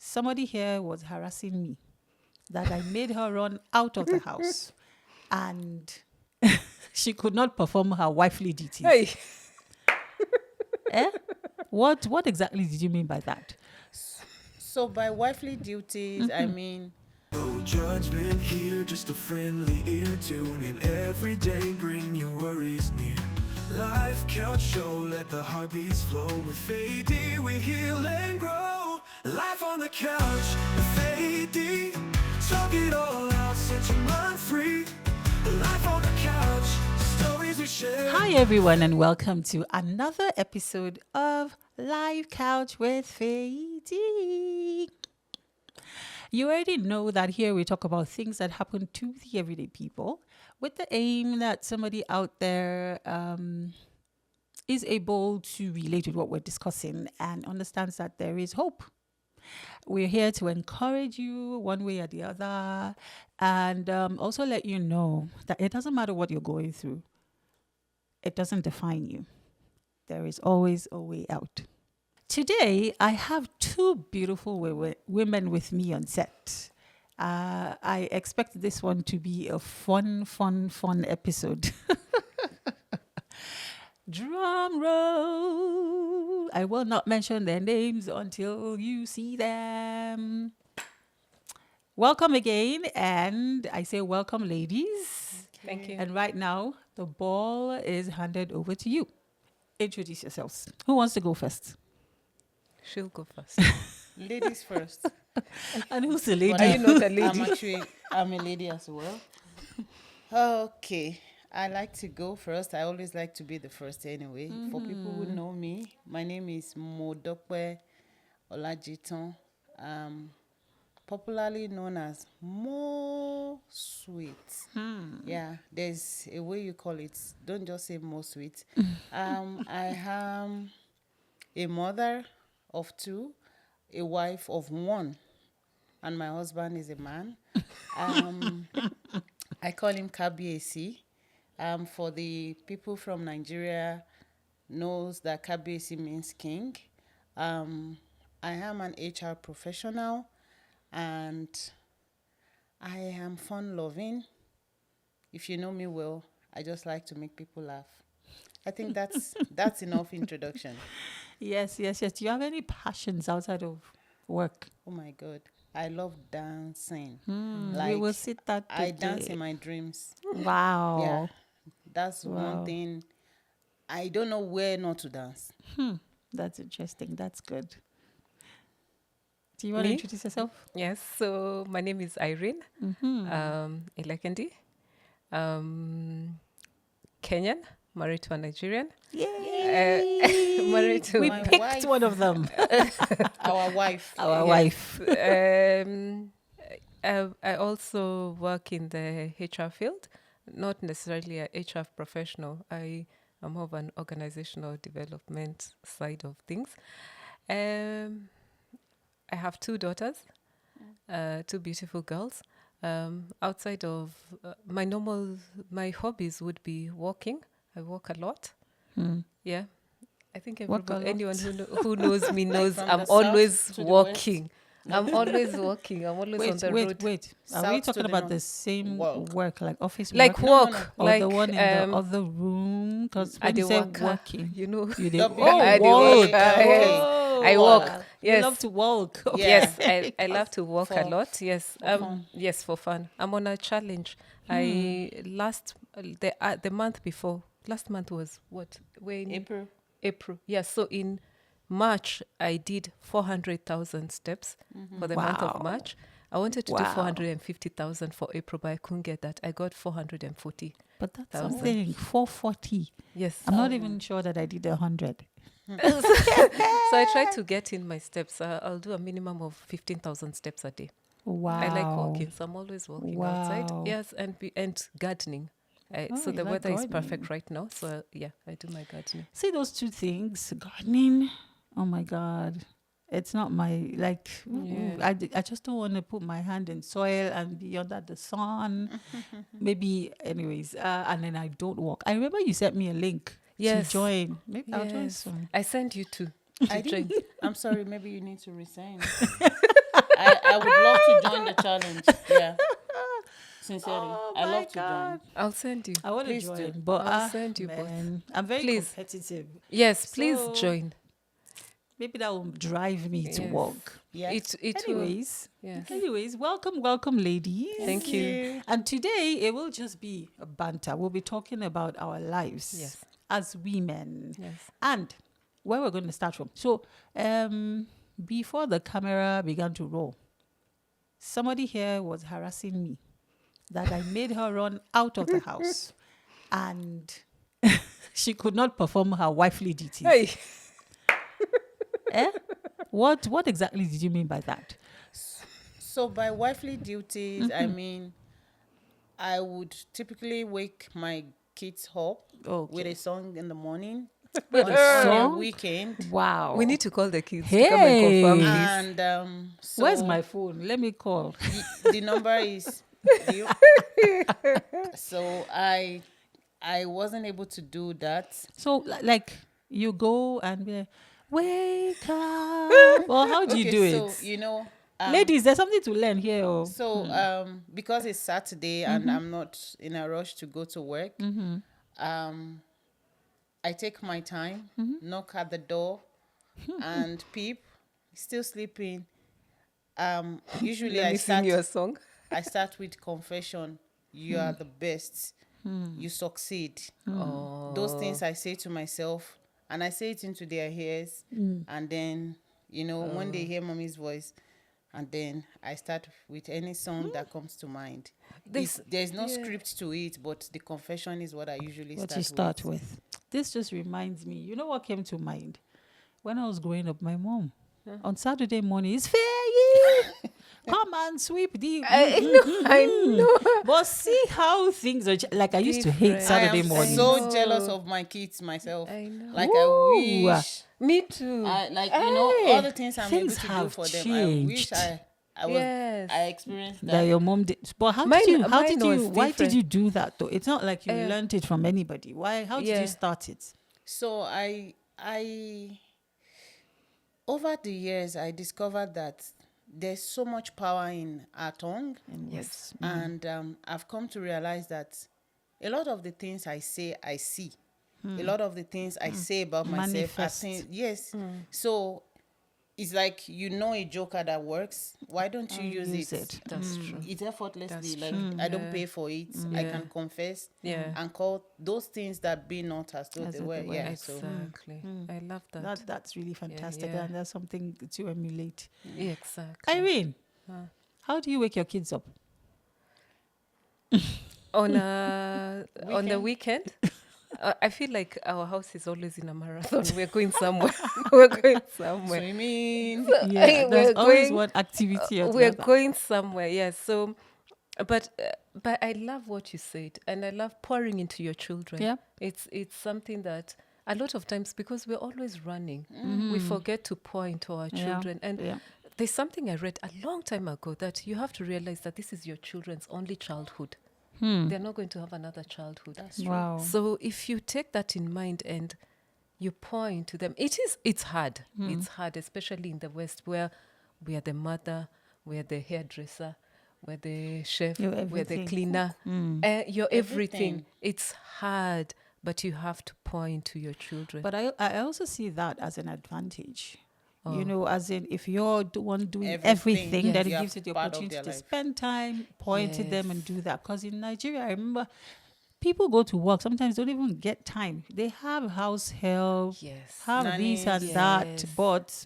somebody here was harassing me that I made her run out of the house and she could not perform her wifely duties. Hey, Eh? What exactly did you mean by that? So by wifely duties, I mean, No judgment here, just a friendly ear. Tune in every day, bring your worries near. Life count show, let the heartbeats flow. With AD we heal and grow. Life on the couch with AD. Talk it all out, set your mind free. Life on the couch, stories we share. Hi everyone and welcome to another episode of Live Couch with Fady. You already know that here we talk about things that happen to the everyday people with the aim that somebody out there is able to relate with what we're discussing and understands that there is hope. We're here to encourage you one way or the other and also let you know that it doesn't matter what you're going through. It doesn't define you. There is always a way out. Today, I have two beautiful women with me on set. I expect this one to be a fun episode. Drum roll. I will not mention their names until you see them. Welcome again, and I say welcome, ladies. thank you. And right now, the ball is handed over to you. Introduce yourselves. Who wants to go first? She'll go first. ladies first. And who's the lady? But Are you not a lady? I'm a lady as well. Okay. I like to go first. I always like to be the first anyway. For people who know me, my name is Modokpe Olajiton. Popularly known as More Sweet. Yeah, there's a way you call it. Don't just say More Sweet. I am a mother of two, a wife of one, and my husband is a man. I call him Kabiesi. For the people from Nigeria knows that Kabiesi means king. I am an HR professional and I am fun-loving. If you know me well, I just like to make people laugh. I think that's enough introduction. Yes. Do you have any passions outside of work? Oh my God. I love dancing. We will sit that I today. dance in my dreams. Wow. Yeah. That's Wow. one thing. I don't know where not to dance. That's interesting. That's good. Do you want to Me? introduce yourself? Yes, so my name is Irene, Elekendi, Kenyan, married to a Nigerian. Yay! Married to We My picked wife. one of them. Our wife. Our wife. I also work in the HR field, not necessarily a HR professional. I am more of an organizational development side of things. I have two daughters, two beautiful girls. Outside of my hobbies would be walking. I walk a lot. Yeah. I think Walk a lot. anyone who knows me knows from I'm the south always to the walking. I'm always walking. I'm always on the road. Wait. Are South we to talking the about north. the same Walk. work, like office Like work? walk. Or Like the one in the other room? Because I when you dey say waka, working, you know. you did. W- I dey walk. walk. Yes. I walk. You Yes. love to walk. Okay. Yes, I love to walk a For- lot. Yes, fun. yes, for fun. I'm on a challenge. I the month before last month was what? When April. Yeah. So in March I did 400,000 steps for the month of Wow. March. I wanted to do Wow. 450,000 for April, but I couldn't get that. I got 440. But that's 1,000. something. 440. Yes. I'm not even sure that I did 100. So I try to get in my steps. I'll do a minimum of 15,000 steps a day. Wow. I like walking, so I'm always walking outside. Wow. Yes, and gardening. So you the like weather is gardening. perfect right now. So yeah, I do my gardening. See those two things, gardening. Oh my God. It's not my, like, I just don't want to put my hand in soil and be under the sun. Maybe, anyways, and then I don't walk. I remember you sent me a link Yes. to join. Maybe I'll join Yes. soon. I sent you to I join. didn't. I'm sorry. Maybe you need to resign. challenge. Yeah. Sincerely, Oh I my love to God. join. I'll send you. I want to Please join, do. but I'll send you both. man, I'm very Please. competitive. Yes, please So, join. Maybe that will drive me to Yes. work. Yeah. It will. Anyways, Yes. welcome, ladies. Thank you. And today it will just be a banter. We'll be talking about our lives Yes. as women Yes. and where we're going to start from. So, before the camera began to roll, somebody here was harassing me that I made her run out of the house and she could not perform her wifely duties. Hey. Eh? What exactly did you mean by that? So by wifely duties, I mean, I would typically wake my kids up with a song in the morning. With on a a song? weekend. Wow. We need to call the kids to come and confirm this. And so Where's my phone? Let me call. the number is so I wasn't able to do that. So like you go and be like, wake up. Well, how do you do so it? you know, Ladies, there's something to learn here. Oh. so because it's Saturday and I'm not in a rush to go to work, I take my time, knock at the door, and peep, still sleeping. Usually Let me sing you a song. I start with confession. You are the best. You succeed. Oh. Those things I say to myself, and I say it into their ears. And then, when they hear mommy's voice, and then I start with any song that comes to mind. There's no script to it, but the confession is what I usually start with. This just reminds me. You know what came to mind? When I was growing up, my mom, on Saturday morning, it's fair. Come and sweep the. I know. But see how things are. Like I used to hate Saturday I am morning. so jealous of my kids myself. I know. Like Ooh. I wish. Me too. All the things I'm able Things to do have for them. changed. I wish Yes. I experienced That that. your mom did. But how Mine- did you? mine was Why did different. you do that though? It's not like you learned it from anybody. Why? How did Yeah. you start it? So I over the years I discovered that there's so much power in our tongue. Yes. And I've come to realize that a lot of the things I say, I see. A lot of the things I say about myself, Manifest. I think, yes. So it's like, a joker that works. Why don't you use it? That's true. It's effortlessly. That's Like true. I don't pay for it. I Yeah. can confess. Yeah. And call those things that be not as though As they though were. they were. Yeah. So Exactly. I love that. That's really fantastic, yeah. and that's something to emulate. Yeah, exactly. Irene, how do you wake your kids up? On the weekend, I feel like our house is always in a marathon. We're going somewhere. We're going somewhere. swimming. Yeah, there's we're always going- one activity or the We're other. going somewhere. Yes. So, but I love what you said, and I love pouring into your children. Yeah. It's something that a lot of times, because we're always running, we forget to pour into our children. And yeah. there's something I read a long time ago that you have to realize that this is your children's only childhood. They're not going to have another childhood. That's true. Wow. So if you take that in mind and you pour into them, it's hard. It's hard, especially in the West, where we are the mother, we are the hairdresser, we're the chef, You're we're the everything. cleaner. You're everything. Everything. It's hard, but you have to pour into your children. But I also see that as an advantage. As in if you're the one doing everything, Yes. then You it are gives you the part of opportunity their to life. spend time, point to them and Yes. do that. Because in Nigeria, I remember people go to work, sometimes don't even get time. They have house help, Yes. have this and Nannies. that, Yes. but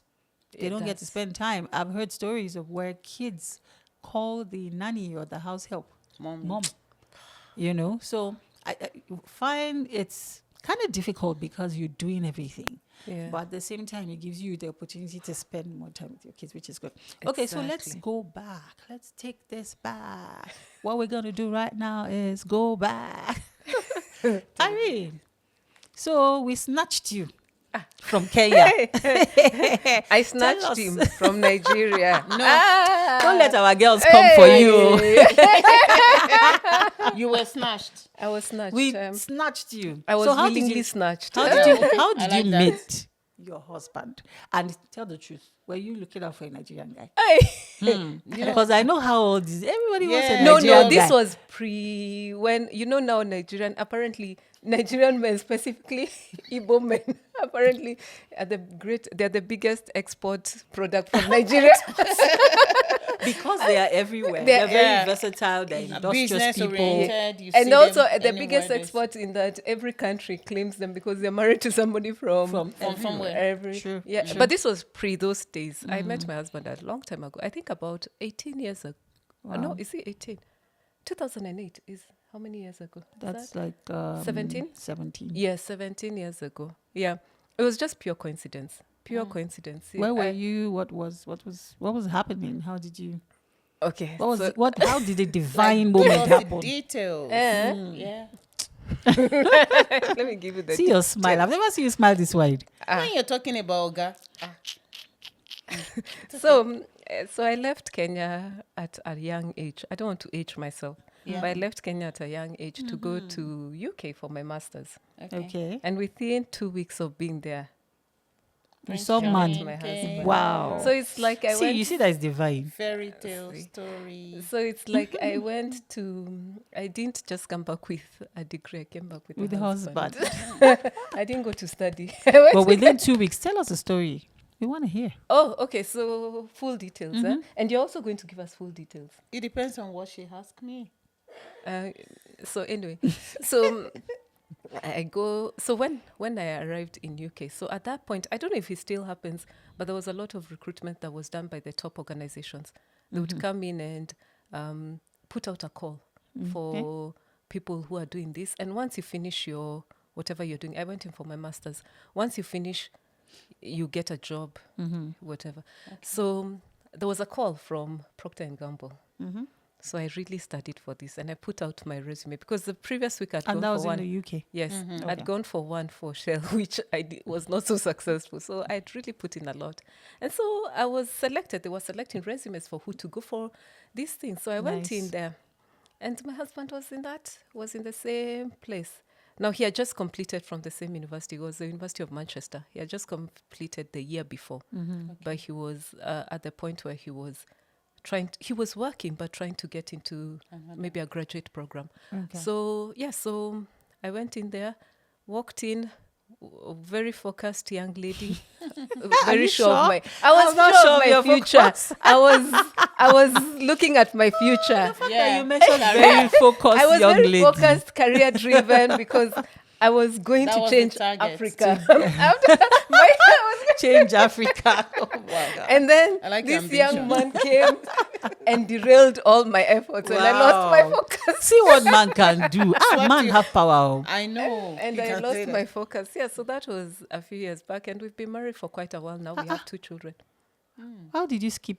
they It don't get to does. spend time. I've heard stories of where kids call the nanny or the house help mom. So I find it's kind of difficult because you're doing everything. Yeah. But at the same time, it gives you the opportunity to spend more time with your kids, which is good. Okay, so let's Exactly. go back. Let's take this back. What we're going to do right now is go back. Irene, so we snatched you from Kenya. I snatched us. him from Nigeria. Don't let our girls come for you. You were snatched. I was snatched. We snatched you. I was so how willingly did you, snatched. How did you I like that. meet your husband? And tell the truth, were you looking out for a Nigerian guy? Because I know how old is everybody wants a Yeah. No, Nigerian no, this guy. was when now apparently Nigerian men, specifically Igbo men, apparently they're the biggest export product from Nigeria. Because they are everywhere. They're- They're very Yeah. versatile. They're industrious Business people. oriented. You And see also them the anywhere biggest there's- export in that every country claims them because they're married to somebody from somewhere. every True, yeah. true. But this was pre those days. I met my husband a long time ago. I think about 18 years ago. No, is it 18? 2008 is how many years ago? Is That's that? like 17? 17. Yeah, 17 years ago. Yeah, it was just pure coincidence. Pure coincidence. See, Where were you? What was happening? How did you? Okay. What was so- how did the divine Give moment us the happen? details. Eh? Yeah. Let me give you the See your smile. I've never seen you smile this wide. When you're talking about Oga, So I left Kenya at a young age. I don't want to age myself, but I left Kenya at a young age to go to UK for my masters. Okay. And within 2 weeks of being there, You saw Johnny man. to my husband. Wow. So it's like I see, went. you see that is divine. fairy tale story. So it's like I went to. I didn't just come back with a degree. I came back with With a the husband. I didn't go to study. I went But to- within 2 weeks, tell us a story. We want to hear. Oh, okay. So full details, and you're also going to give us full details. It depends on what she asked me. So anyway, so I go. So when I arrived in UK, so at that point, I don't know if it still happens, but there was a lot of recruitment that was done by the top organizations. They would come in and put out a call for people who are doing this. And once you finish your whatever you're doing, I went in for my master's. Once you finish, you get a job, whatever. So there was a call from Procter and Gamble. So I really studied for this, and I put out my resume because the previous week I'd And gone that for was one. in the UK. Yes, Okay. I'd gone for one for Shell, which was not so successful. So I'd really put in a lot. And so I was selected. They were selecting resumes for who to go for these things. So I went in Nice. there. And my husband was in the same place. Now, he had just completed from the same university. It was the University of Manchester. He had just completed the year before. But he was at the point where he was working, but trying to get into maybe a graduate program. Okay. So I went in there, walked in, very focused young lady, very you sure of sure? my. I was I'm not sure sure of of my your future. focus. I was looking at my future. Yeah. You mentioned very focused I was young very lady. focused, career driven because I was going That to was the change target. Africa. I was Change Africa. Oh my God. And then I like this the young man came and derailed all my efforts, and I lost my Wow. focus. See what man can do. Man you- have power. I know. And you I can lost say my that. focus. Yeah, so that was a few years back, and we've been married for quite a while now. We have 2 children. How did you skip?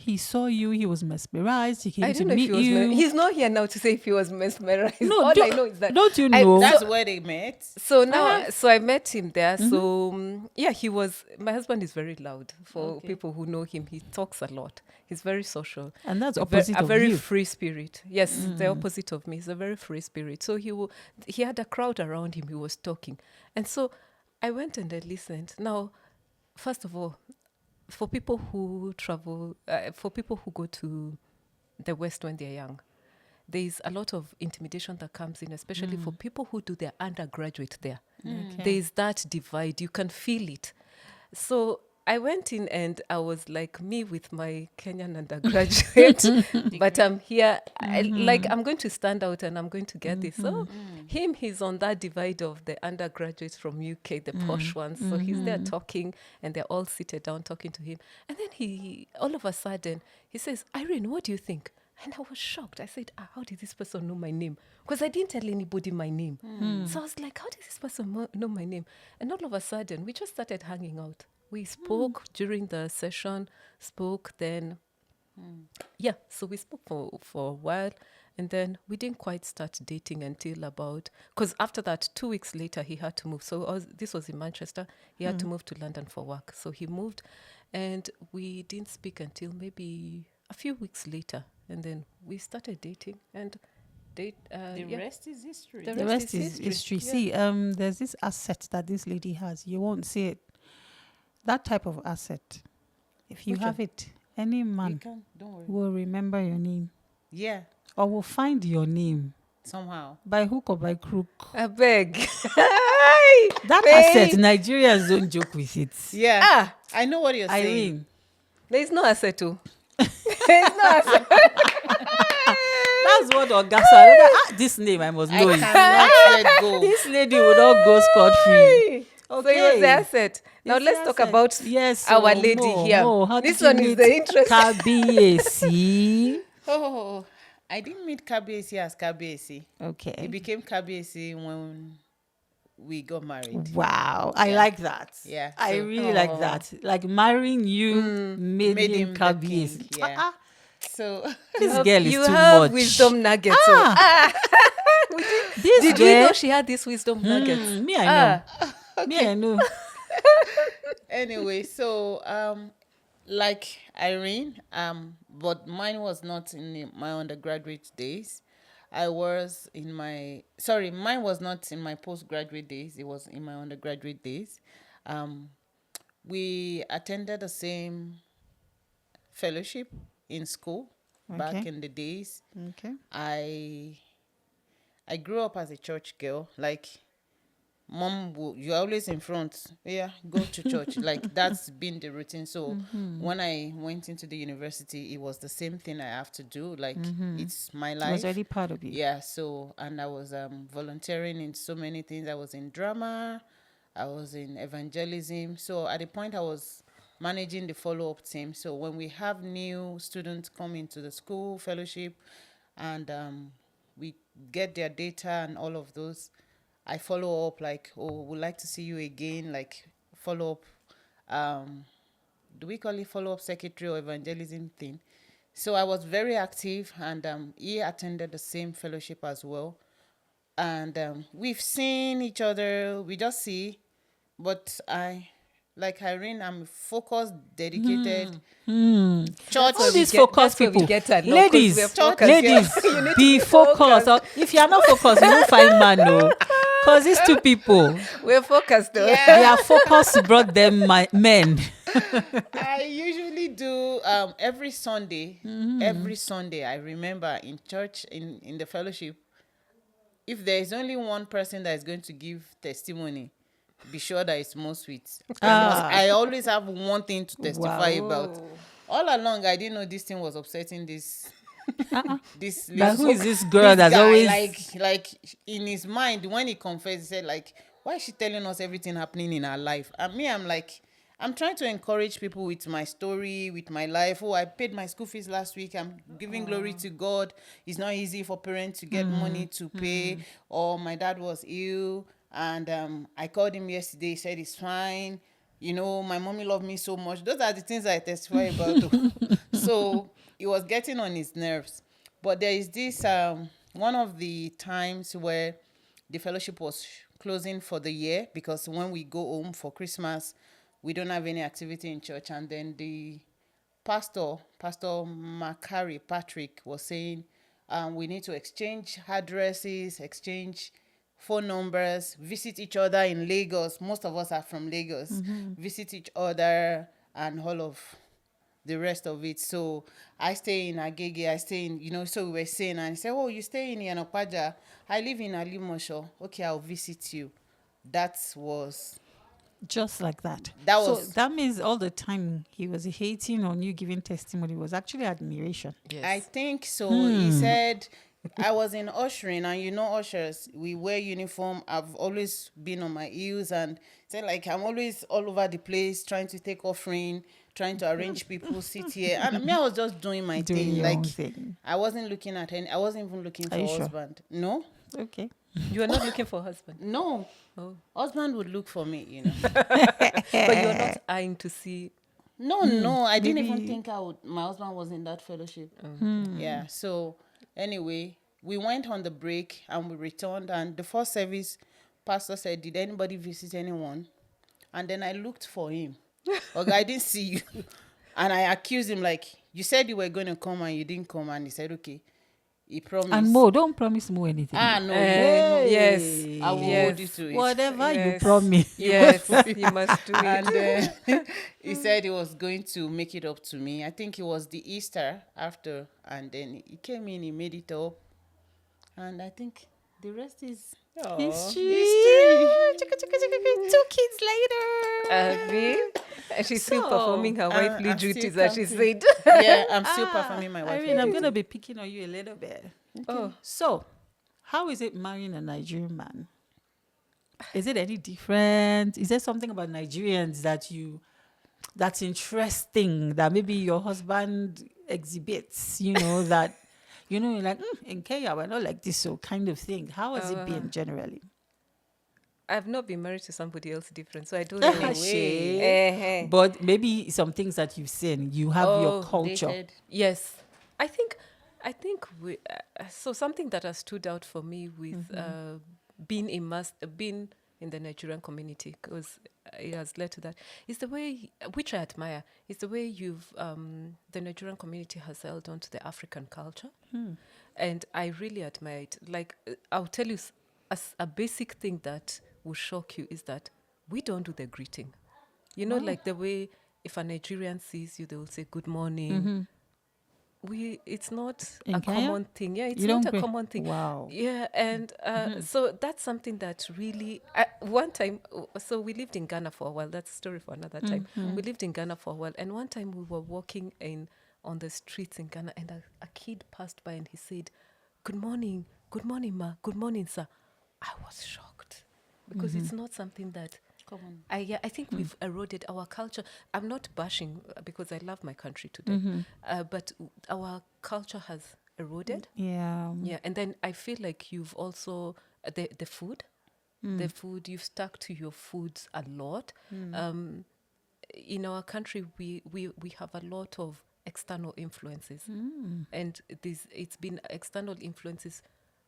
He saw you. He was mesmerized. He came I to don't know if meet he was. you. He's not here now to say if he was mesmerized. No, All I don't- know is that. don't you I- know? That's where they met. So now, so I met him there. So yeah, he was. My husband is very loud. For people who know him, he talks a lot. He's very social. And that's Ve- opposite a of very you. free spirit. Yes, the opposite of me. He's a very free spirit. So he had a crowd around him. He was talking, and so I went and I listened. Now, first of all, for people who travel, for people who go to the West when they're young, there is a lot of intimidation that comes in, especially for people who do their undergraduate there. There is that divide. You can feel it. So I went in and I was like me with my Kenyan undergraduate, but I'm here, I'm going to stand out and I'm going to get this. So he's on that divide of the undergraduates from UK, the posh ones. So he's there talking and they're all seated down talking to him. And then all of a sudden, he says, Irene, what do you think? And I was shocked. I said, how did this person know my name? Because I didn't tell anybody my name. So I was like, how did this person know my name? And all of a sudden, we just started hanging out. We spoke during the session, then, so we spoke for a while. And then we didn't quite start dating until because after that, 2 weeks later, he had to move. So this was in Manchester. He had to move to London for work. So he moved and we didn't speak until maybe a few weeks later. And then we started dating and The rest is history. The The rest is history. history. Yeah. See, there's this asset that this lady has. You won't see it that type of asset, if you Which have it, any You man can, don't worry. will remember your name Yeah, or will find your name somehow. by hook or by crook. I beg. That Faye. asset, Nigerians don't joke with it. Yeah, Ah, I know what you're saying. Irene, there is no asset too. There is no asset. that's what Ogasa. This name I must I know it. cannot let go. This lady will not go scot free. So it was the asset. Now It's let's the talk asset. about Yes, our so lady here. How This did you one is meet the interest. Kabiyesi? Oh, I didn't meet Kabiyesi as Kabiyesi. He Okay. became Kabiyesi when we got married. Wow, I Yeah. like that. Yeah, I so- really like that. Like marrying you made Made him him the Kabiyesi. king, yeah. So This girl is You too have much. wisdom nuggets. This Did girl, we know she had these wisdom nuggets? me I know. Ah, Me I know. anyway, so like Irene, but mine was not in my undergraduate days. Mine was not in my postgraduate days. It was in my undergraduate days. We attended the same fellowship in school back Okay. in the days. Okay. I grew up as a church girl. Like, mom, you're always in front. Yeah, go to church. Like, that's been the routine. So when I went into the university, it was the same thing I have to do. Like, it's my It life. was already part of you. Yeah, so, and I was volunteering in so many things. I was in drama, I was in evangelism. So at the point I was managing the follow-up team. So when we have new students come into the school fellowship and we get their data and all of those, I follow up like, oh, we'd like to see you again, like follow up. Do we call it follow-up secretary or evangelism thing? So I was very active, and he attended the same fellowship as well. And we've seen each other, we just see, but like Irene, I'm focused, dedicated, church. All these get- focused that's where we people, get along, 'cause ladies, we're focused. ladies, You need to be be focused. focused. If you are not focused, you won't find man, no. Because these two people, we're focused though. they are focused brought them men. I usually do every Sunday. Every Sunday, I remember in church, in the fellowship, if there is only one person that is going to give testimony, be sure that it's more sweet. I always have one thing to testify Wow. about. All along, I didn't know this thing was upsetting this. This But who little- is this girl that's guy, always like in his mind when he confessed, he said like, why is she telling us everything happening in her life? And me, I'm like, I'm trying to encourage people with my story, with my life. Oh, I paid my school fees last week. I'm giving glory to God. It's not easy for parents to get money to pay. Or my dad was ill, and I called him yesterday. He said it's fine. You know, my mommy loved me so much. Those are the things I testify about. So it was getting on his nerves. But there is this one of the times where the fellowship was closing for the year, because when we go home for Christmas, we don't have any activity in church. And then the Pastor Macari Patrick was saying we need to exchange addresses, exchange phone numbers, visit each other in Lagos. Most of us are from Lagos. Visit each other and all of the rest of it. So I stay in Agege, I stay in, so we were saying, and he said, oh, you stay in Yanopaja. I live in Alimosho. Okay, I'll visit you. That was... just like that? That So was- that means all the time he was hating on you giving testimony was actually admiration. Yes. I think so. He said, I was in ushering, and ushers, we wear uniform. I've always been on my heels, and said like I'm always all over the place trying to take offering, trying to arrange people sit here. And me, I was just doing my Doing thing. your Like own thing. I wasn't looking at any. I wasn't even looking for Are a you sure? husband. No, Okay. You are not looking for a husband. no. Oh. Husband would look for me. But you're not eyeing to see. No, I didn't even maybe- think my husband was in that fellowship. Yeah. So anyway, we went on the break and we returned, and the first service, pastor said, "Did anybody visit anyone?" And then I looked for him. Okay, I didn't see you, and I accused him like, "You said you were going to come and you didn't come." And he said, "Okay." He promised. And Mo, don't promise Mo anything. No, Yes. I will Yes. hold you to it. Whatever you Yes. promise. Yes, you must do it. And he said he was going to make it up to me. I think it was the Easter after, and then he came in, he made it up, and I think the rest is History. history. 2 kids later. And she's still So, performing her wifely I'm still duties, as she counting. said. Yeah, I'm still performing my wife. Irene, I'm going to be picking on you a little bit. Oh, So, how is it marrying a Nigerian man? Is it any different? Is there something about Nigerians that's interesting that maybe your husband exhibits, that, you're like, in Kenya, we're not like this, so kind of thing. How has it been generally? I've not been married to somebody else different, so I don't know. Shay. But maybe some things that you've seen, you have your culture. Dated. Yes, I think we. So something that has stood out for me with being being in the Nigerian community, because it has led to that, is the way, which I admire, is the way the Nigerian community has held on to the African culture, and I really admire it. Like, I'll tell you, as a basic thing that will shock you is that we don't do the greeting. Like the way if a Nigerian sees you, they will say good morning. It's not In a Kenya? common thing. Yeah, it's You not don't a greet? common thing. Wow. Yeah, and so that's something that really, one time, so we lived in Ghana for a while. That's a story for another time. We lived in Ghana for a while, and one time we were walking on the streets in Ghana, and a kid passed by and he said, good morning ma, good morning sir. I was shocked because it's not something that Common. I think we've eroded our culture. I'm not bashing because I love my country today, but our culture has eroded. Yeah. Yeah, and then I feel like you've also the food, you've stuck to your foods a lot. In our country, we have a lot of external influences, and it's been external influences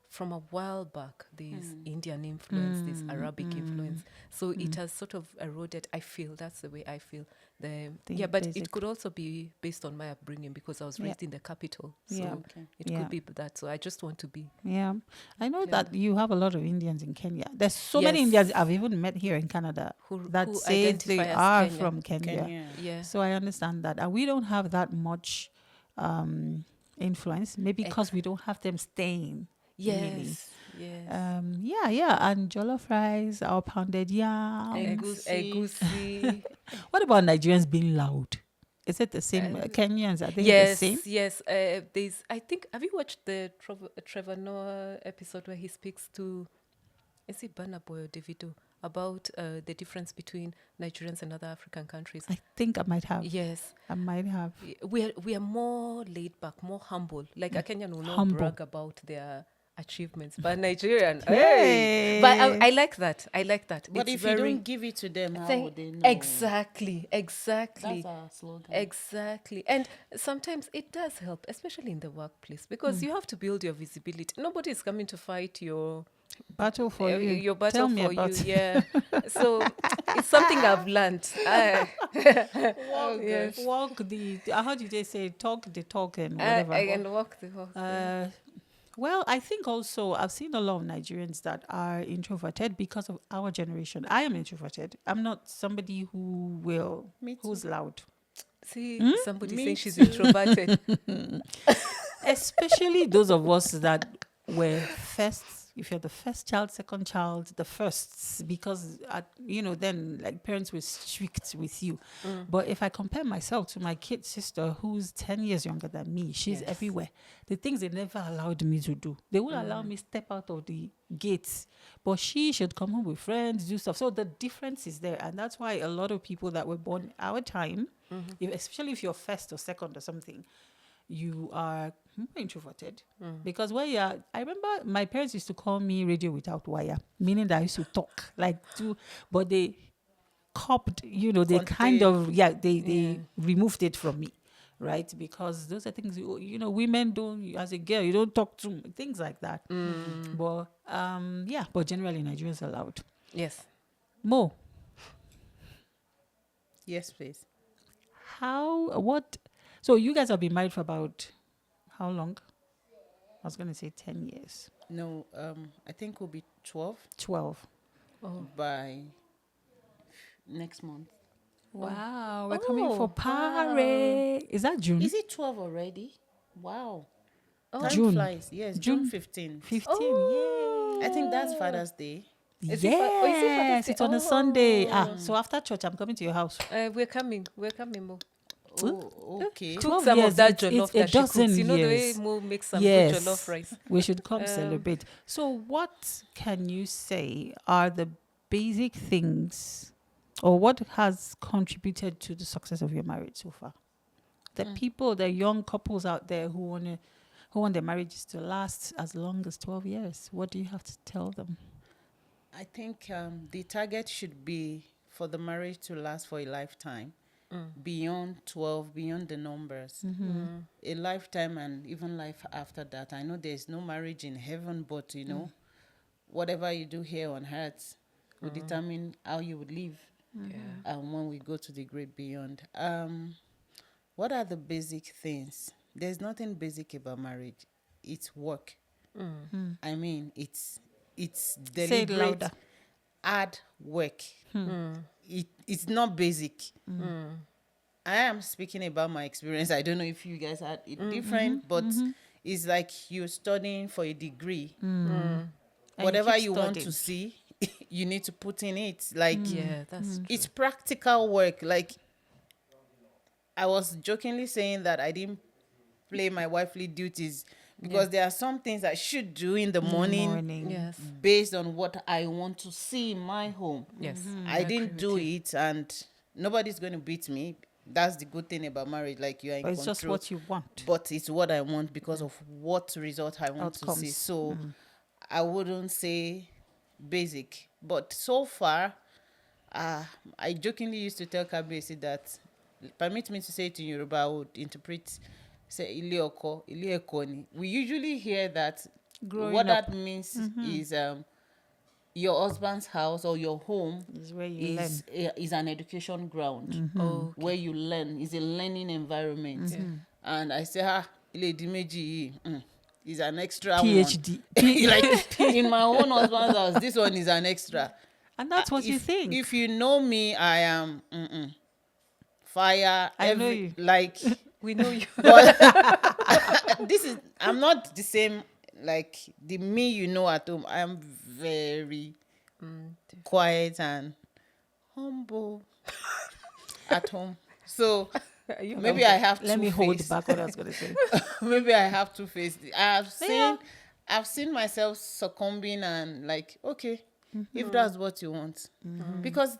from a while back. There's Indian influence, there's Arabic influence, so it has sort of eroded. I feel that's the way I feel. But basic. it could also be based on my upbringing because I was raised in the capital, so Yeah. it Yeah. could be that. So I just want to be. Yeah. I know that you have a lot of Indians in Kenya. There's so many Yes. Indians I've even met here in Canada that who say identify they as are Kenyan. from Kenya. Kenya. Yeah. So I understand that. And we don't have that much influence, maybe because we don't have them staying. Really. Yes. And jollof rice, our pounded yam. Egusi. What about Nigerians being loud? Is it the same? Kenyans, are they the same? Yes. There's. I think. Have you watched the Trevor Noah episode where he speaks to? Is it Burna Boy or Davido about the difference between Nigerians and other African countries? I think I might have. Yes. I might have. We are more laid back, more humble. Like a Kenyan will not Humble. brag about their achievements, but Nigerian, Hey. But I like that. But It's if very, you don't give it to them, how would they know? Exactly. That's our slogan. Exactly. And sometimes it does help, especially in the workplace, because you have to build your visibility. Nobody is coming to fight your Battle for you. your battle Tell me for about you. it. Yeah. So it's something I've learned. Walk the, how did they say, talk the talk and whatever. I can walk the walk. Well, I think also I've seen a lot of Nigerians that are introverted because of our generation. I am introverted. I'm not somebody who's loud. See, somebody Me saying she's too. introverted. Especially those of us that were first, if you're the first child, second child, the firsts, because, then like parents were strict with you. But if I compare myself to my kid sister, who's 10 years younger than me, she's everywhere. The things they never allowed me to do. They would allow me step out of the gates, but she should come home with friends, do stuff. So the difference is there. And that's why a lot of people that were born our time, especially if you're first or second or something, you are more introverted. Because I remember my parents used to call me radio without wire, meaning that I used to talk but they copped, they kind of, they removed it from me, right? Because those are things, women don't, as a girl, you don't talk to things like that. But generally Nigerians are loud. Yes. Mo, Yes, please. so you guys have been married for about how long? I was going to say 10 years. No, I think we'll be 12 12. Oh. by next month. Wow, we're coming for Oh, party. Is that June? Is it 12 already? Wow. Time June. flies. Yes, June 15th. 15. I think that's Father's Day. Is Yay. it oh, is it Father's Yes, Day? it's on a Sunday. Oh. So after church, I'm coming to your house. We're coming. We're coming, Mo. Oh, okay. Cook 12 some years, of that it's- jollof it's a that she cooks. dozen You know the way years. Mo makes some Yes. good jollof rice. We should come celebrate. So, what can you say are the basic things, or what has contributed to the success of your marriage so far? The people, the young couples out there who want their marriages to last as long as 12 years. What do you have to tell them? I think the target should be for the marriage to last for a lifetime. Beyond 12, beyond the numbers. A lifetime and even life after that. I know there's no marriage in heaven, but you know, whatever you do here on earth will determine how you would live Yeah. when we go to the great beyond. What are the basic things? There's nothing basic about marriage. It's work. I mean, it's Say it deliberate, louder. hard work. It's not basic. I am speaking about my experience. I don't know if you guys had it different, but it's like you're studying for a degree. And Whatever keep you want studying. to see, you need to put in it. Like Yeah, that's true. it's practical work. Like I was jokingly saying that I didn't play my wifely duties because there are some things I should do in the morning Yes. based on what I want to see in my home. Yes. I didn't do it, and nobody's going to beat me. That's the good thing about marriage. Like you are in But it's control. just what you want. But it's what I want because of what result I want to see. Outcomes. So I wouldn't say basic. But so far, I jokingly used to tell Kabesi that, permit me to say it in Yoruba, I would interpret, say, Ile oko, Ile eko ni. We usually hear that Growing what up. that means is your husband's house or your home Is where you learn. is an education ground Oh, where you learn. It's a learning environment. And I say, Ile Dimeji is an extra PhD. one. Like in my own husband's house, this one is an extra. And that's what you think. If you know me, I am fire. I know you. Like, we know you. but I'm not the same like the me you know at home. I am very quiet and humble at home. So maybe I have Let to me hold face. back what I was going to say. Maybe I have to face it. I've seen myself succumbing and like, okay, if that's what you want, because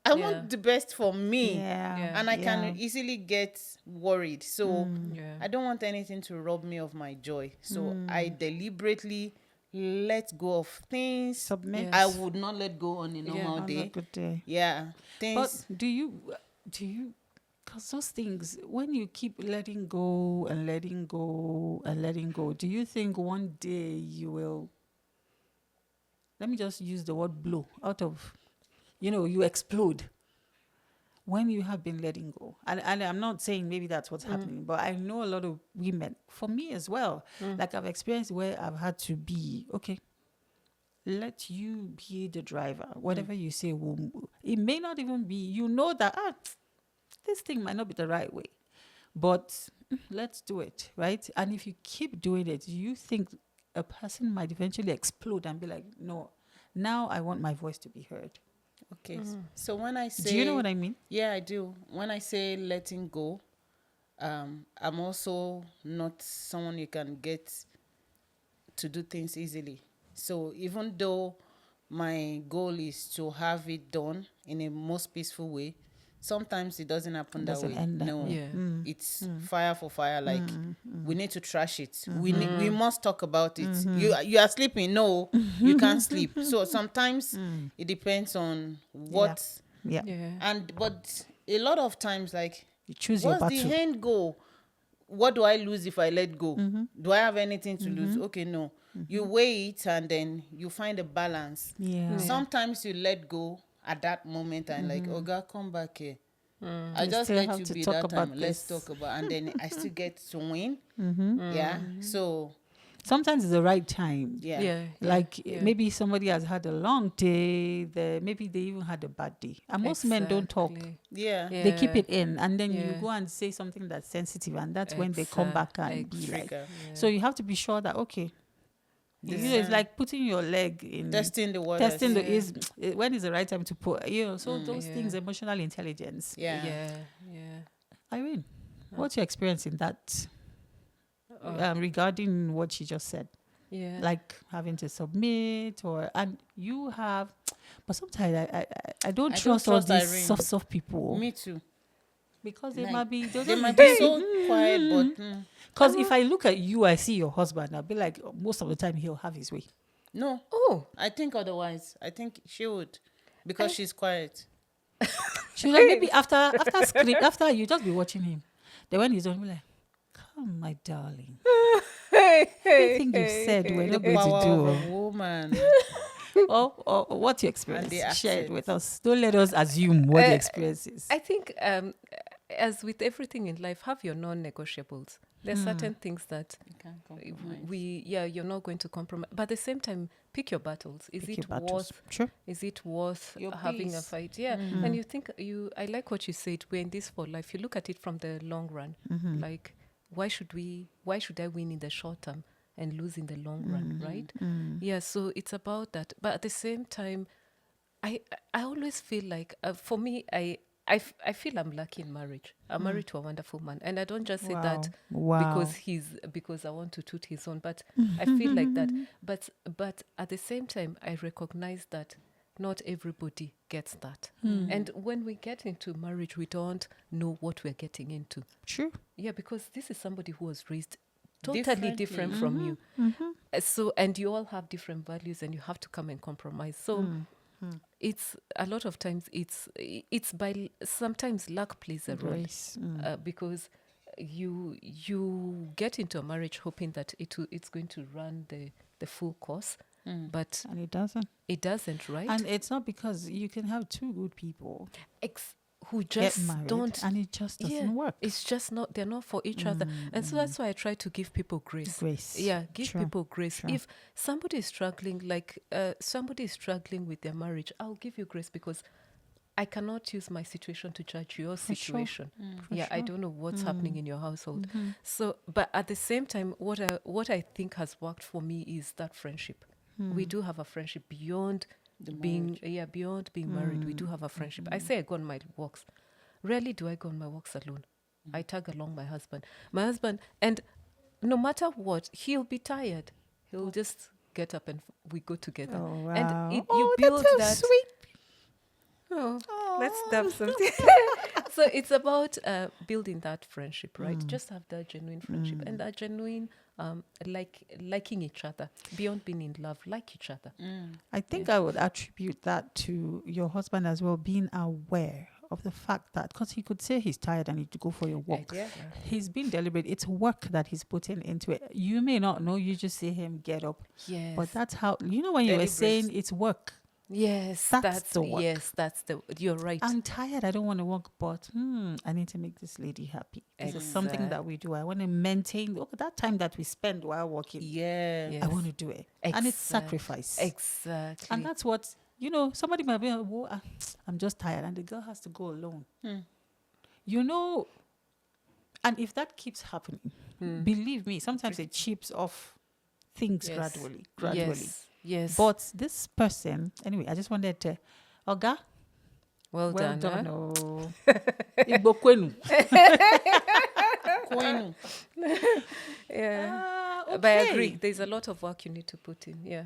I want the best for me, Yeah. and I can easily get worried. So Yeah. I don't want anything to rob me of my joy. So I deliberately let go of things Submit. I would not let go on a normal On a day. good day. Yeah, things. But do you, because those things, when you keep letting go and letting go and letting go, do you think one day you will, let me just use the word blow out of, you explode when you have been letting go? And I'm not saying maybe that's what's happening, but I know a lot of women, for me as well, like I've experienced where I've had to be, okay, let you be the driver. Whatever you say, it may not even be, that, this thing might not be the right way, but let's do it, right? And if you keep doing it, you think a person might eventually explode and be like, no, now I want my voice to be heard. Okay. So when I say, Do you know what I mean? Yeah, I do. When I say letting go, I'm also not someone you can get to do things easily. So even though my goal is to have it done in a most peaceful way, sometimes it doesn't happen that Doesn't way. end that No, way. Yeah. it's fire for fire. Like we need to trash it. We must talk about it. You are sleeping. No, you can't sleep. So sometimes it depends on what. Yeah. Yeah. But a lot of times, like, You choose your what's the battle. end goal? What do I lose if I let go? Do I have anything to lose? Okay, no. You weigh it and then you find a balance. Yeah. Sometimes you let go at that moment and like, oh God, come back here. I You just still let have you to be talk that time. about Let's this. talk about, and then I still get to win. Yeah. So sometimes it's the right time. Yeah. Like maybe somebody has had a long day, maybe they even had a bad day. And most men don't talk. Exactly. Yeah. They keep it in, and then you Yeah. go and say something that's sensitive, and that's when they come back and be like. Trigger. So you have to be sure that you know, it's like putting your leg in Testing the waters. testing the is when is the right time to put, you know. So those things, Yeah. emotional intelligence. Yeah. Irene, what's your experience in that regarding what she just said? Yeah. Like having to submit, and you have, but sometimes I don't trust all these Irene. soft people. Me too. Because they Like, might be They might be so quiet, but because if I look at you, I see your husband, I'll be like, most of the time he'll have his way. no. Oh. I think otherwise. I think she would, because she's quiet. She's like, maybe after script, after you just be watching him, then when he's done, be like, come, my darling, everything you said we're not The going power to of do. a woman. Or what your And experience? the Share it accent. with us. Don't let us assume what the experience is. I think, as with everything in life, have your non-negotiables. There's certain things that You can't compromise. you're not going to compromise. But at the same time, pick your battles. Is Pick it your battles. worth? Sure. Is it worth Your having a peace. fight? Yeah. And you think I like what you said. We're in this for life. You look at it from the long run. Like, why should I win in the short term and lose in the long run, right? Yeah. So it's about that. But at the same time, I always feel like for me, I feel I'm lucky in marriage. I'm married to a wonderful man, and I don't just say that Wow. because I want to toot his own, but I feel like that. But at the same time, I recognize that not everybody gets that. And when we get into marriage, we don't know what we're getting into. True. Yeah, because this is somebody who was raised totally Differently. different from you. So, and you all have different values, and you have to come and compromise. So it's a lot of times it's by sometimes luck plays a role. Grace. Because you get into a marriage hoping that it's going to run the full course, but And it doesn't. it doesn't, right? And it's not, because you can have two good people Who get just married don't. and it just doesn't Yeah, work. it's just not. They're not for each other, and so that's why I try to give people grace. Grace. Yeah, give Sure. people grace. Sure. If somebody is struggling, like somebody is struggling with their marriage, I'll give you grace, because I cannot use my situation to judge your sure. situation. For Yeah, I sure. don't know what's happening in your household. So, but at the same time, what I think has worked for me is that friendship. We do have a friendship beyond being married. We do have a friendship. I say I go on my walks. Rarely do I go on my walks alone. I tag along my husband. And no matter what, he'll be tired. He'll just get up and we go together. Oh, wow. And you Oh, build that's so that. sweet. Oh, let's dab something. So it's about building that friendship, right? Just have that genuine friendship and that genuine liking each other beyond being in love, like each other. I think I would attribute that to your husband as well, being aware of the fact that, because he could say he's tired and need to go for your walk. Yeah. He's been deliberate. It's work that he's putting into it. You may not know, you just see him get up. Yes. But that's how, you know, when you were Deliberate. saying it's work. Yes, That's the work. Yes, you're right. I'm tired. I don't want to work, but I need to make this lady happy. This is something that we do. I want to maintain that time that we spend while working. Yeah. Yes. I want to do it. And it's Exact- sacrifice. Exactly. And that's what, somebody might be like, well, I'm just tired. And the girl has to go alone. And if that keeps happening, believe me, sometimes it chips off things Yes. gradually. Yes. But this person, anyway, I just wanted to, Oga, well done. Huh? Oh. Igbo kwenu. Kwenu. Yeah. Okay. But I agree. There's a lot of work you need to put in. Yeah.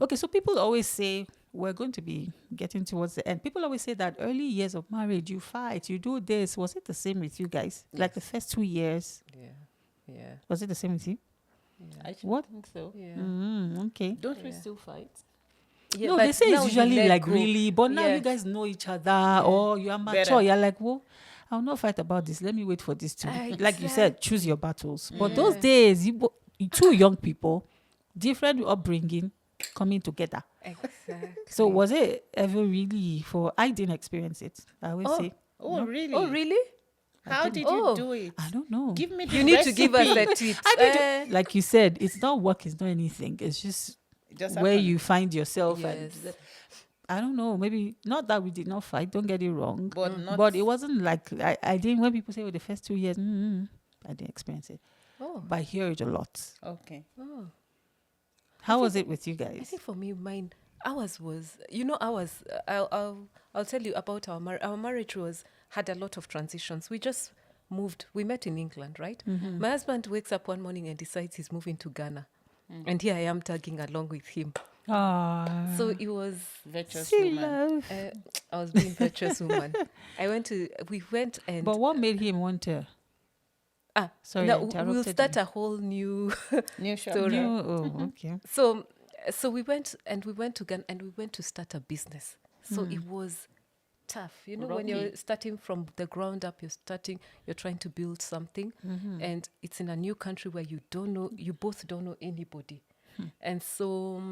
Okay, so people always say, we're going to be getting towards the end. People always say that early years of marriage, you fight, you do this. Was it the same with you guys? Like the first 2 years? Yeah. Was it the same with you? I What? think so. Yeah. Okay. Don't we Yeah. still fight? Yeah, No, but they say now it's you usually let like go. really, but now Yeah. you guys know each other, or you are mature. Better. You're like, well, I'll not fight about this. Let me wait for this to, like you said, choose your battles. But those days, two young people, different upbringing, coming together. Exactly. So was it ever really I didn't experience it. I always say, Oh, really? Oh, really? How did Oh, you do it? I don't know. Give me the you need recipe. to give us the tips. Like you said, it's not work, it's not anything. It's just It just where happened. you find yourself. Yes. And I don't know. Maybe not that we did not fight. Don't get it wrong. But not. But it wasn't like I didn't. When people say, "Oh, the first 2 years," I didn't experience it. Oh, But I hear it a lot. Okay. oh. How was it with you I guys? think for me, mine, ours was, I'll tell you about our marriage. Our marriage had a lot of transitions. We just moved. We met in England, right? My husband wakes up one morning and decides he's moving to Ghana. And here I am tagging along with him. Ah, So it was, Virtuous see woman. love. I was being virtuous woman. We went and, But what made him want to? Sorry, I we'll interrupted start you. a whole new New shop. story. Okay. So we went to Ghana and we went to start a business. So it was tough. You know, when you're Rocky. starting from the ground up, you're trying to build something, and it's in a new country where you both don't know anybody. And so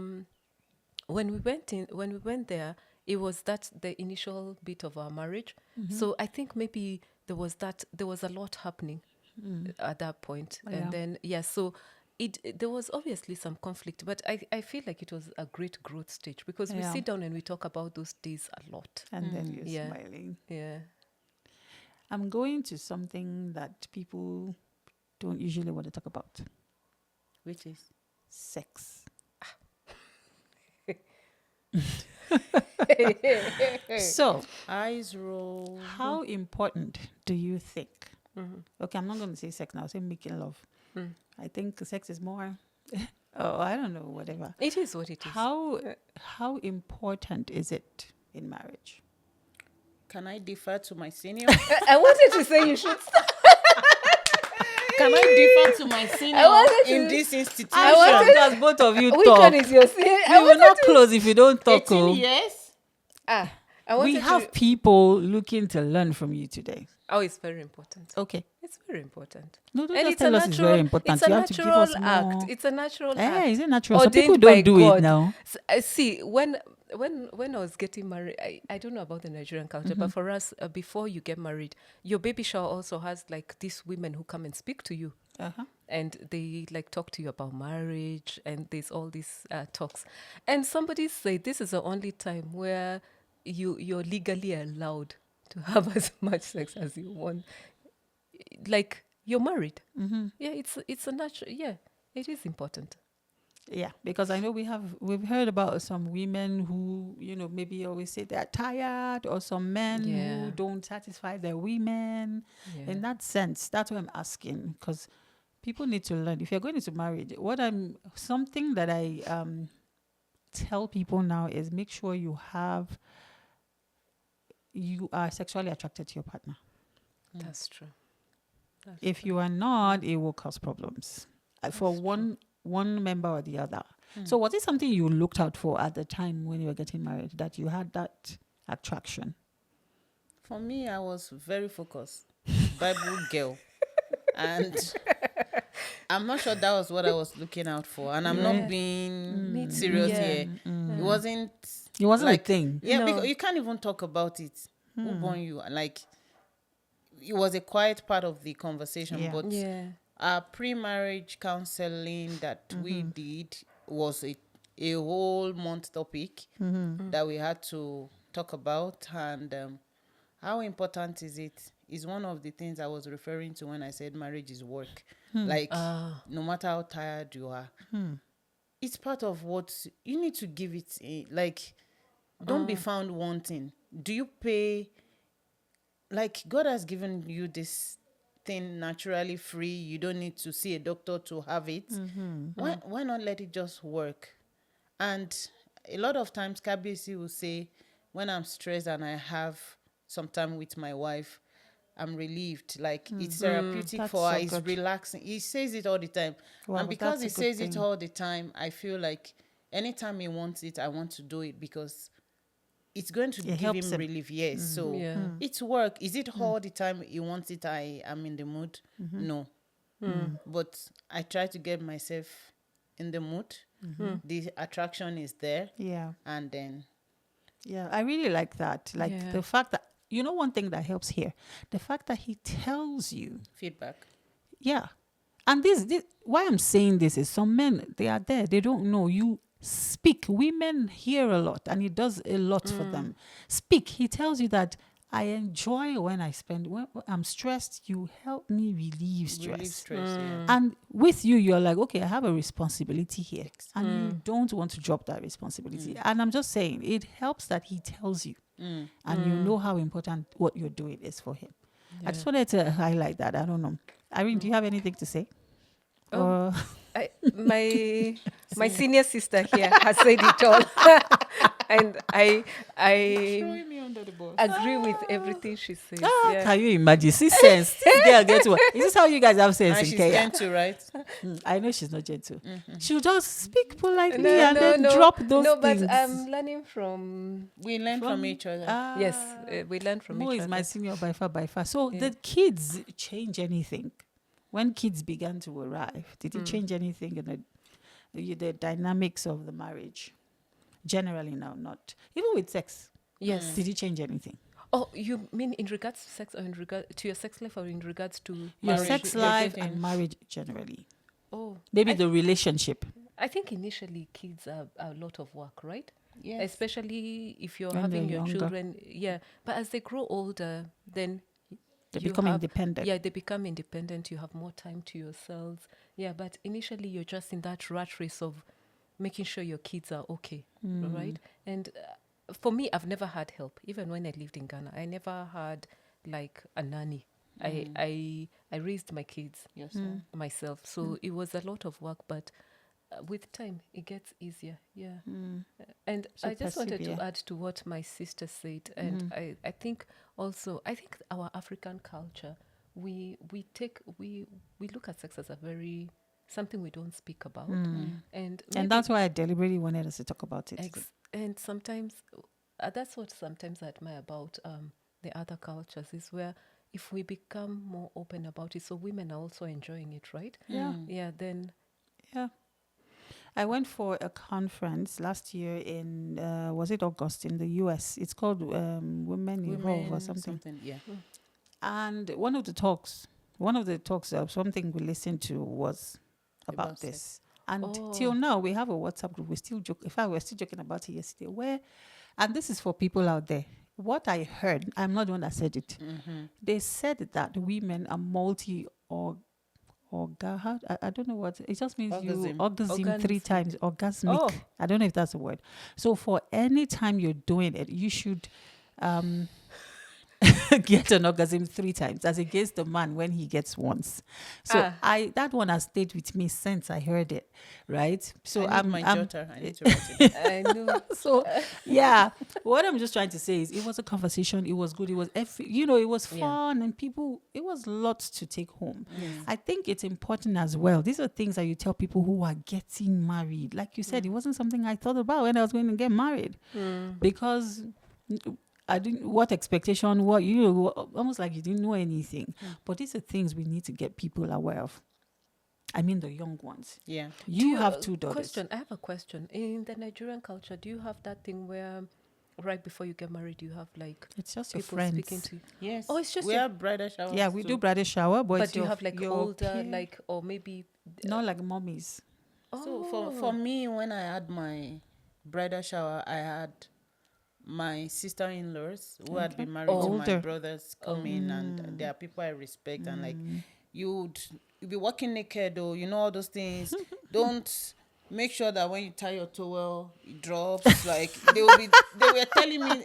when we went there, it was the initial bit of our marriage. So I think maybe there was a lot happening at that point. Yeah. And then so there was obviously some conflict, but I feel like it was a great growth stage because we Yeah. sit down and we talk about those days a lot. And then you're Yeah. smiling. Yeah. I'm going to something that people don't usually want to talk about. Which is Sex. Mm-hmm. So, eyes roll. how important do you think? Okay, I'm not going to say sex now. I'll say making love. I think sex is more. I don't know. Whatever. It is what it is. How important is it in marriage? Can I defer to my senior? I wanted to say you should start. Can I defer to my senior wanted in to- this institution? I wanted as both of you Which talk. one is your sin? We will not close if you don't talk. 18 Oh. years? I We wanted have to. people looking to learn from you today. Oh, it's very important. Okay. It's very important. No, don't And just it's a tell us it's very important. It's a You have to give natural us act. more. It's a natural Eh, act. is it natural? Some people Ordained by don't do God. it now. See, when I was getting married, I don't know about the Nigerian culture, but for us, before you get married, your baby shower also has like these women who come and speak to you. Uh-huh. And they like talk to you about marriage, and there's all these talks. And somebody said this is the only time where you're legally allowed to have as much sex as you want. Like you're married. Yeah, it's a natural. Yeah, it is important. Yeah, because I know we've heard about some women who, maybe always say they're tired, or some men Yeah. who don't satisfy their women. Yeah. In that sense, that's what I'm asking, because people need to learn. If you're going into marriage, something that I tell people now is make sure you are sexually attracted to your partner. That's true. If you are not, it will cause problems for one member or the other. So was it something you looked out for at the time when you were getting married, that you had that attraction? For me, I was very focused. Bible girl. And I'm not sure that was what I was looking out for. And I'm not being serious here. It wasn't A like thing. Yeah, No. because you can't even talk about it. Who born you? Like, it was a quiet part of the conversation. Yeah. But Yeah. our pre-marriage counseling that we did was a whole month topic that we had to talk about. And how important is it is one of the things I was referring to when I said marriage is work. Like, no matter how tired you are, it's part of what you need to give it. Like, don't be found wanting. Do you pay? Like, God has given you this thing naturally free. You don't need to see a doctor to have it. Why not let it just work? And a lot of times, KBC will say, when I'm stressed and I have some time with my wife, I'm relieved. Like, it's therapeutic That's for her. so It's good. relaxing. He says it all the time. Wow, And because that's he a good says it thing. all the time, I feel like anytime he wants it, I want to do it because it's going to It give helps him him. relief. Yes. So Yeah. it's work. Is it all the time he wants it? I am in the mood. No. But I try to get myself in the mood. The attraction is there. Yeah. And then Yeah, I really like that. Like Yeah. the fact that you know, one thing that helps here, the fact that he tells you, Feedback. yeah. And this why I'm saying this is some men, they are there, they don't know. You speak. Women hear a lot, and it does a lot for them. Speak. He tells you that I enjoy when when I'm stressed, you help me relieve stress. Relieve stress. Yeah. And with you, you're like, okay, I have a responsibility here. And you don't want to drop that responsibility. And I'm just saying, it helps that he tells you. And you know how important what you're doing is for him. I just wanted to highlight that. I don't know. Irene, do you have anything to say? Or My senior sister here has said it all. And I Throwing me under the bus. agree with everything she says. Yeah. can you imagine? See sense. This girl gets what? Is this how you guys have sense And in she's Kenya? gentle, right? I know she's not gentle. She'll just speak politely No, and then drop those no, things. but I'm learning from. We learn from each other. Yes, we learn from Mo each is other. my senior by far. So the kids change anything? When kids began to arrive, did it change anything in the dynamics of the marriage? Generally now, not. Even with sex. Yes. Did it change anything? Oh, you mean in regards to sex, or in regard to your sex life, or in regards to Your Marriage, sex your life dating. and marriage generally. Oh, Maybe the relationship. I think initially kids are a lot of work, right? Yes. Especially if you're When having they're your younger. children. Yeah, but as they grow older, then They you become have- independent. Yeah, they become independent. You have more time to yourselves. Yeah, but initially you're just in that rat race of making sure your kids are okay, right? And for me, I've never had help. Even when I lived in Ghana, I never had like a nanny. I raised my kids Yes. myself, so it was a lot of work. But with time, it gets easier. Yeah. And So I just wanted persevere. to add to what my sister said, and I think also I think our African culture, we look at sex as a very something we don't speak about, and And maybe- that's why I deliberately wanted us to talk about it. and sometimes that's what sometimes I admire about the other cultures, is where if we become more open about it, so women are also enjoying it, right? Yeah, then Yeah. I went for a conference last year in, was it August, in the US? It's called Women Evolve or something. Yeah. And one of the talks, something we listened to was about About this. And Oh. till now, we have a WhatsApp group. We still joke. In fact, we're still joking about it yesterday. And this is for people out there. What I heard, I'm not the one that said it. They said that women are I don't know what it just means. You orgasm 3 times, orgasmic. Oh. I don't know if that's a word. So for any time you're doing it, you should get an orgasm 3 times, as against the man when he gets once. So that one has stayed with me since I heard it, right? So I need my jotter. I need to write it. I know. So yeah, what I'm just trying to say is it was a conversation. It was good. It was it was fun, and it was lots to take home. I think it's important as well. These are things that you tell people who are getting married. Like you said, it wasn't something I thought about when I was going to get married, because I didn't, what expectation, almost like you didn't know anything. But these are things we need to get people aware of. I mean, the young ones. Yeah. You have 2 daughters. I have a question. In the Nigerian culture, do you have that thing where right before you get married, you have like It's just your people friends. speaking to you? Yes. Oh, it's just we your- have bridal showers. Yeah, we too. do bridal shower, but, But it's do you your- have like your older, peer- like, or maybe not like mommies. So for me, when I had my bridal shower, I had my sister-in-laws who had been married to my Older. brothers come in, and there are people I respect, and like you'll be walking naked, or all those things. Don't make sure that when you tie your towel, it drops. Like they were telling me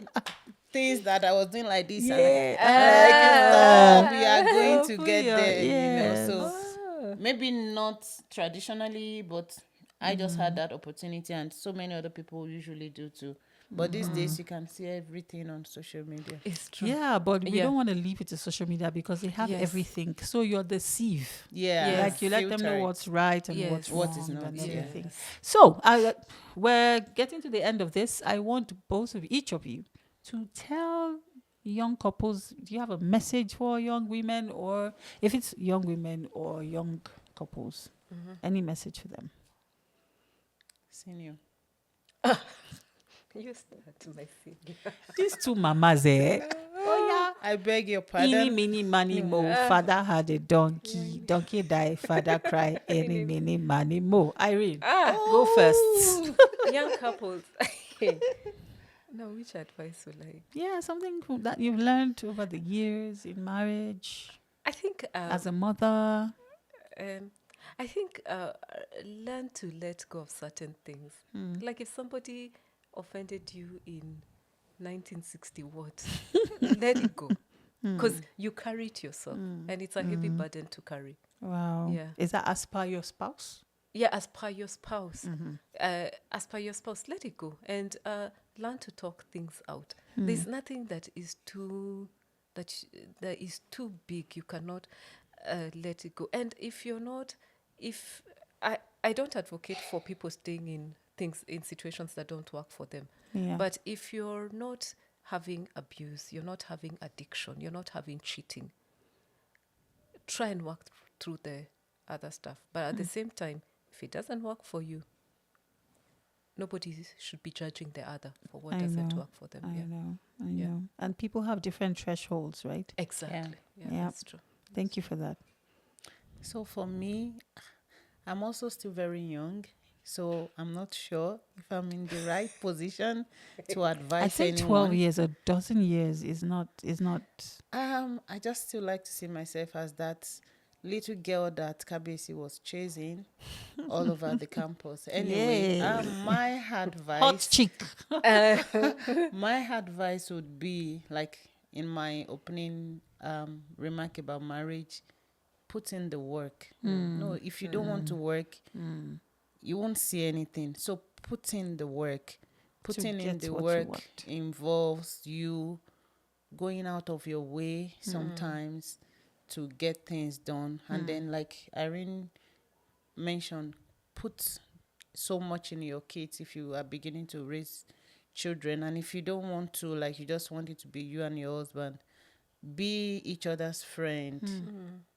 things that I was doing like this, and stop, we are going to get there, yes. So maybe not traditionally, but I just had that opportunity, and so many other people usually do too. But these days, you can see everything on social media. it's true. Yeah, but we Yeah. don't want to leave it to social media because they have Yes. everything. So you're deceived. Yeah, Yes. Like you let them know filter it. what's right and Yes. what's What wrong is not, and yeah. everything. So we're getting to the end of this. I want each of you to tell young couples. Do you have a message for young women, or if it's young women or young couples, any message for them? Senior. You start my senior. These 2 mamas, eh? Oh I beg your Eeny, pardon. meeny, miny, mo. Father had a donkey. Donkey died. Father cried. Eeny, meeny, miny, mo. Irene, go first. Young couples. No, which advice will I? Yeah, something cool that you've learned over the years in marriage, I think as a mother. I think learn to let go of certain things. Like if somebody offended you in 1960, what? Let it go. Because you carry it yourself. And it's a heavy burden to carry. Wow. Yeah. Is that as per your spouse? Yeah, as per your spouse. As per your spouse, let it go. And learn to talk things out. There's nothing that is too that is too big. You cannot let it go. And if you're not, if I don't advocate for people staying in situations that don't work for them. Yeah. But if you're not having abuse, you're not having addiction, you're not having cheating, try and work through the other stuff. But at the same time, if it doesn't work for you, nobody should be judging the other for what doesn't work for them. I know. And people have different thresholds, right? Exactly. Yeah, Yeah. that's true. Thank you for that. So for me, I'm also still very young. So I'm not sure if I'm in the right position to advise I think anyone. 12 years, a dozen years is not. I just still like to see myself as that little girl that Kabesi was chasing all over the campus. Anyway, Yay. my advice, Hot chick. my advice would be, like in my opening remark about marriage, put in the work. No, if you don't want to work, you won't see anything. So put in the work. Putting in get the what you work want. involves you going out of your way sometimes to get things done. And then, like Irene mentioned, put so much in your kids if you are beginning to raise children. And if you don't want to, like you just want it to be you and your husband, be each other's friend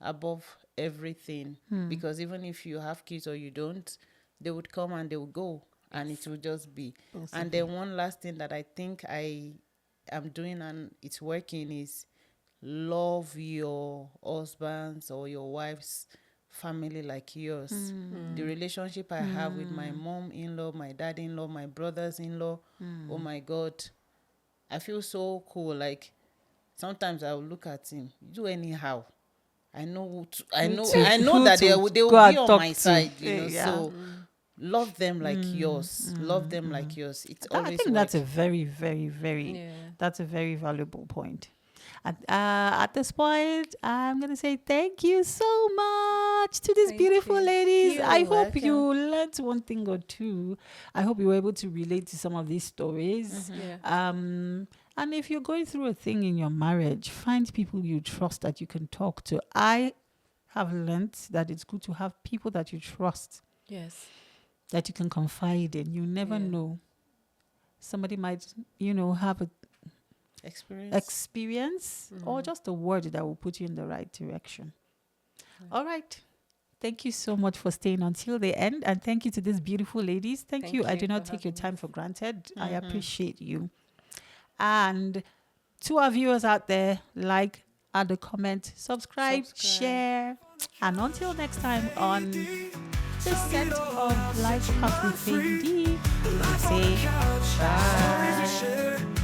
above everything. Because even if you have kids or you don't, they would come and they will go, and it will just be. And then one last thing that I think I am doing and it's working is love your husband's or your wife's family like yours. The relationship I have with my mom-in-law, my dad-in-law, my brothers-in-law, oh my God, I feel so cool. Like sometimes I will look at him, do anyhow. I know that they will be on my side, So love them like yours. Love them like yours. It's I always think that's a work. very, very, very, that's a very valuable point. At this point, I'm going to say thank you so much to these beautiful ladies. You're I hope welcome. you learned one thing or two. I hope you were able to relate to some of these stories. And if you're going through a thing in your marriage, find people you trust that you can talk to. I have learned that it's good to have people that you trust. Yes. That you can confide in. You never know. Somebody might, have a experience or just a word that will put you in the right direction. All right. Thank you so much for staying until the end. And thank you to these beautiful ladies. Thank you. I do not take your time for granted. I appreciate you. And to our viewers out there, like, add a comment, subscribe, share. And until next time on this set of Life Path with Faye D, we say bye.